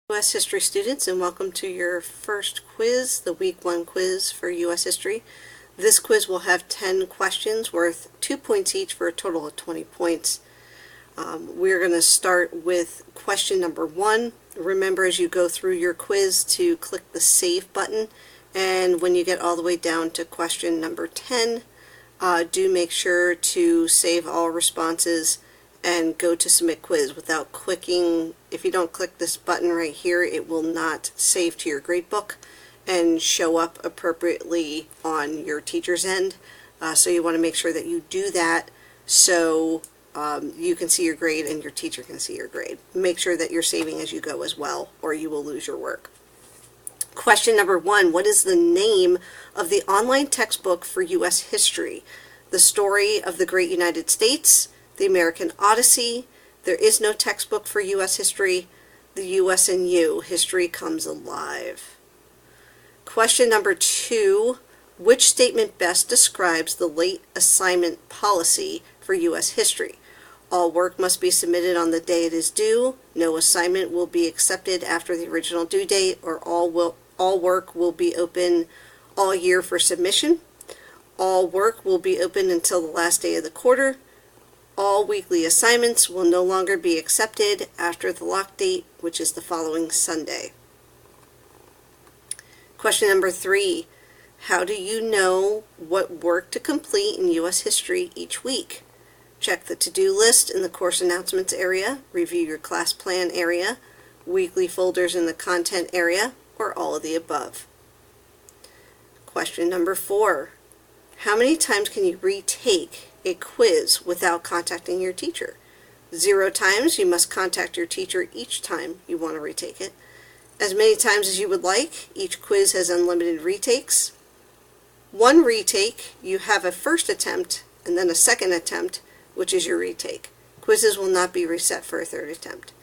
U.S. History students, and welcome to your first quiz, the week 1 quiz for U.S. History. This quiz will have 10 questions worth 2 points each for a total of 20 points. We're going to start with question number 1. Remember, as you go through your quiz, to click the Save button, and when you get all the way down to question number 10, do make sure to save all responses and go to Submit Quiz without clicking. If you don't click this button right here, it will not save to your gradebook and show up appropriately on your teacher's end. So you want to make sure that you do that so you can see your grade and your teacher can see your grade. Make sure that you're saving as you go as well, or you will lose your work. Question number 1, what is the name of the online textbook for U.S. history? The Story of the Great United States, The American Odyssey, There Is No Textbook for U.S. History, The U.S. and You, History Comes Alive. Question number 2, which statement best describes the late assignment policy for U.S. history? All work must be submitted on the day it is due. No assignment will be accepted after the original due date, or all work will be open all year for submission. All work will be open until the last day of the quarter. All weekly assignments will no longer be accepted after the lock date, which is the following Sunday. Question number 3, how do you know what work to complete in U.S. history each week? Check the to-do list in the course announcements area, review your class plan area, weekly folders in the content area, or all of the above. Question number 4, how many times can you retake a quiz without contacting your teacher? 0 times. You must contact your teacher each time you want to retake it. As many times as you would like. Each quiz has unlimited retakes. 1 retake, you have a first attempt and then a second attempt, which is your retake. Quizzes will not be reset for a 3rd attempt.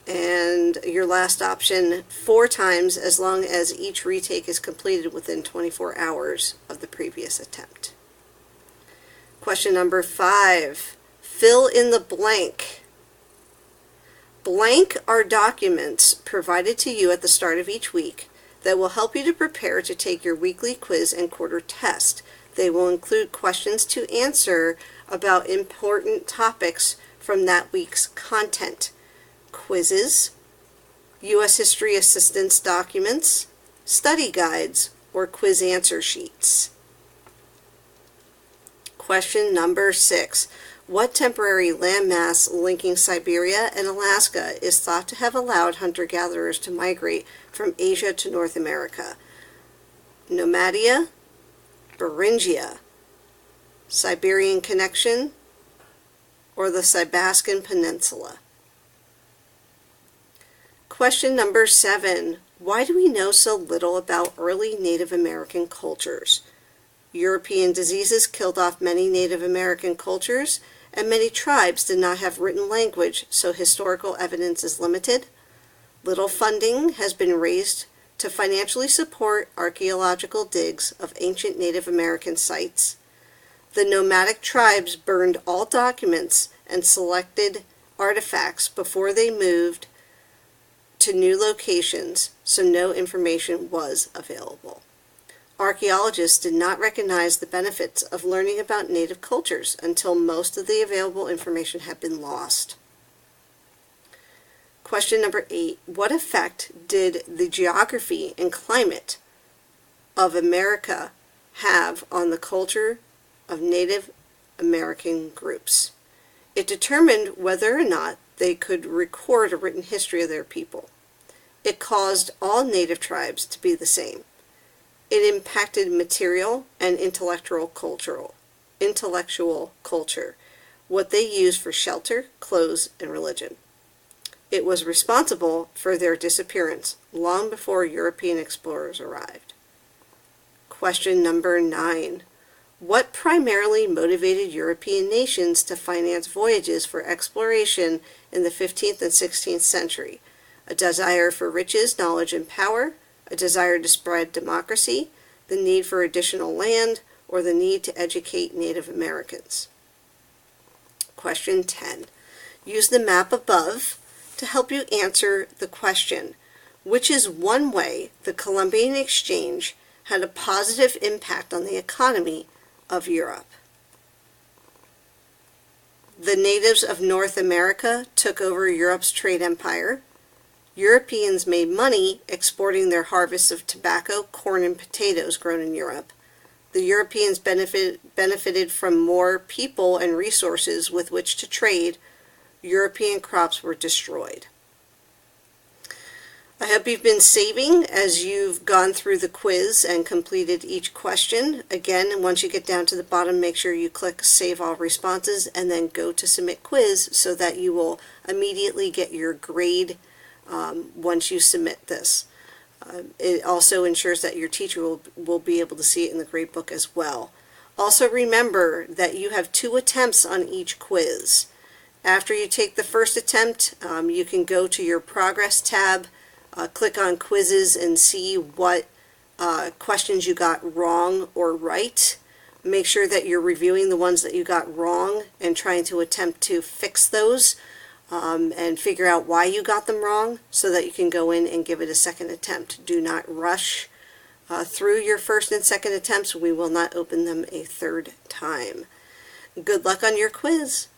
And your last option, 4 times, as long as each retake is completed within 24 hours of the previous attempt. Question number 5, fill in the blank. Blank are documents provided to you at the start of each week that will help you to prepare to take your weekly quiz and quarter test. They will include questions to answer about important topics from that week's content. Quizzes, U.S. History Assistance documents, study guides, or quiz answer sheets. Question number 6. What temporary landmass linking Siberia and Alaska is thought to have allowed hunter-gatherers to migrate from Asia to North America? Nomadia, Beringia, Siberian Connection, or the Sibaskan Peninsula? Question number 7. Why do we know so little about early Native American cultures? European diseases killed off many Native American cultures, and many tribes did not have written language, so historical evidence is limited. Little funding has been raised to financially support archaeological digs of ancient Native American sites. The nomadic tribes burned all documents and selected artifacts before they moved to new locations, so no information was available. Archaeologists did not recognize the benefits of learning about native cultures until most of the available information had been lost. Question number 8. What effect did the geography and climate of America have on the culture of Native American groups? It determined whether or not they could record a written history of their people. It caused all native tribes to be the same. It impacted material and intellectual culture, what they used for shelter, clothes, and religion. It was responsible for their disappearance long before European explorers arrived. Question number 9. What primarily motivated European nations to finance voyages for exploration in the 15th and 16th century? A desire for riches, knowledge, and power, a desire to spread democracy, the need for additional land, or the need to educate Native Americans? Question 10. Use the map above to help you answer the question, which is one way the Columbian Exchange had a positive impact on the economy of Europe? The natives of North America took over Europe's trade empire. Europeans made money exporting their harvests of tobacco, corn, and potatoes grown in Europe. The Europeans benefited from more people and resources with which to trade. European crops were destroyed. I hope you've been saving as you've gone through the quiz and completed each question. Again, once you get down to the bottom, make sure you click Save All Responses and then go to Submit Quiz so that you will immediately get your grade once you submit this. It also ensures that your teacher will be able to see it in the gradebook as well. Also remember that you have 2 attempts on each quiz. After you take the first attempt, you can go to your Progress tab, click on Quizzes, and see what questions you got wrong or right. Make sure that you're reviewing the ones that you got wrong and trying to attempt to fix those and figure out why you got them wrong so that you can go in and give it a second attempt. Do not rush through your first and second attempts. We will not open them a third time. Good luck on your quiz.